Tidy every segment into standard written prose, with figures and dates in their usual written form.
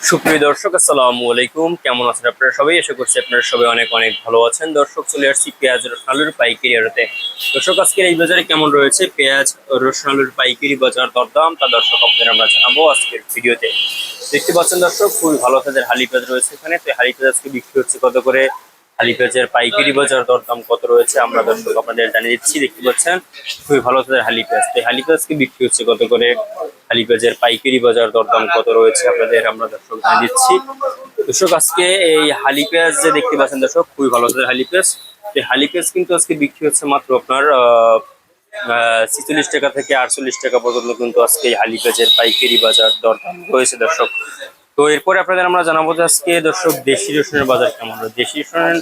সুপ্রিয় দর্শক, আসসালামু আলাইকুম। কেমন আছেন আপনারা সবাই? আশা করছি আপনারা সবাই অনেক অনেক ভালো আছেন। দর্শক, চলে আসছি পেঁয়াজ রসুন আলুর পাইকারি আড়তে। দর্শক, আজকের এই বাজারে কেমন রয়েছে পেঁয়াজ রসুন আলুর পাইকারি বাজার দরদাম, তা দর্শক আপনাদের আমরা জানাবো আজকের ভিডিওতে। দেখতে পাচ্ছেন দর্শক, খুবই ভালো তাদের হালি পেঁয়াজ রয়েছে এখানে। তো হালি পেঁয়াজ আজকে বিক্রি হচ্ছে কত করে, হালি পেঁয়াজের পাইকারি বাজার দরদাম কত রয়েছে আমরা দর্শক আপনাদের জানিয়ে দিচ্ছি। দেখতে পাচ্ছেন খুবই ভালো তাদের হালি পেঁয়াজ। তো হালি পেঁয়াজকে বিক্রি হচ্ছে কত করে, হালি পেঁয়াজের পাইকারি বাজার দরদাম কত রয়েছে আপনাদের আমরা দর্শক জানিয়ে দিচ্ছি। দর্শক, আজকে এই হালি পেঁয়াজ যে দেখতে পাচ্ছেন দর্শক, খুবই ভালো তাদের হালি পেঁয়াজ। এই হালি পেঁয়াজ কিন্তু আজকে বিক্রি হচ্ছে মাত্র আপনার 46 টাকা থেকে 48 টাকা পর্যন্ত কিন্তু আজকে এই হালি পেঁয়াজের পাইকারি বাজার দরদাম রয়েছে দর্শক। তো এরপরে আপনাদের আমরা জানাবো যে আজকে দর্শক দেশি রসুনের বাজার কেমন রয়েছে। দেশি রসুনের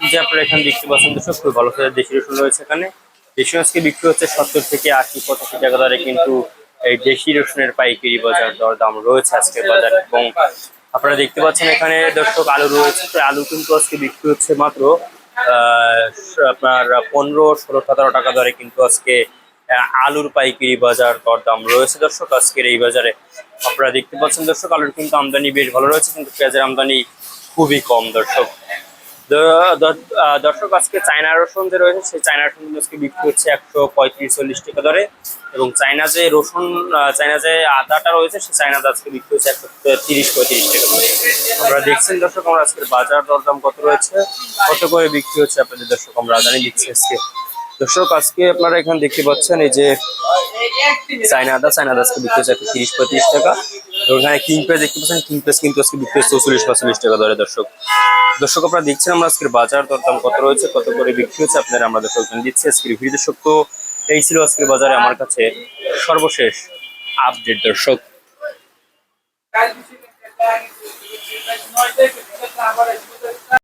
যে আপনারা এখানে দেখতে পাচ্ছেন দর্শক, খুবই ভালো তাদের দেশি রসুন রয়েছে এখানে। দেশি আজকে বিক্রি হচ্ছে 70 থেকে 80-85 টাকা দরে কিন্তু এই দেশি রসুনের পাইকারি বাজার দরদাম রয়েছে আজকের বাজার। এবং আপনারা দেখতে পাচ্ছেন এখানে দর্শক আলু রয়েছে। তো আলু কিন্তু আজকে বিক্রি হচ্ছে মাত্র আপনার 15-16-17 টাকা দরে কিন্তু আজকে আলুর পাইকারি বাজার দরদাম রয়েছে দর্শক আজকের এই বাজারে। আপনারা দেখতে পাচ্ছেন দর্শক, আলুর কিন্তু আমদানি বেশ ভালো রয়েছে, কিন্তু পেঁয়াজের আমদানি খুবই কম দর্শক। দর্শক, আজকে চায়না রসুন যে রয়েছে সেই চায়না রসুন আজকে বিক্রি হচ্ছে 135-40 টাকা দরে। এবং চায়না যে রসুন, চায়না যে আদাটা রয়েছে সেই চায়না আদা আজকে বিক্রি হচ্ছে 130-35 টাকা দরে। আপনারা দেখছেন দর্শক আমরা আজকের বাজার দরদাম কত রয়েছে, কত করে বিক্রি হচ্ছে আপনাদের দর্শক আমরা জানিয়ে দিচ্ছি আজকে। দর্শক, আজকে আপনারা এখানে দেখতে পাচ্ছেন এই যে চায়না আদা আজকে বিক্রি হচ্ছে 130-35 টাকা। এবং এখানে কিং পেঁয়াজ দেখতে পাচ্ছেন, কিং পেঁয়াজ কিন্তু আজকে বিক্রি হচ্ছে 44-45 টাকা দরে দর্শক। দর্শক, আপনারা দেখছেন আমরা আজকের বাজার দরদাম কত রয়েছে, কত করে বিক্রি হচ্ছে আপনারা আমরা দর্শক দিচ্ছি আজকের ভিডিও দর্শক। তো এই ছিল আজকের বাজারে আমার কাছে সর্বশেষ আপডেট দর্শক।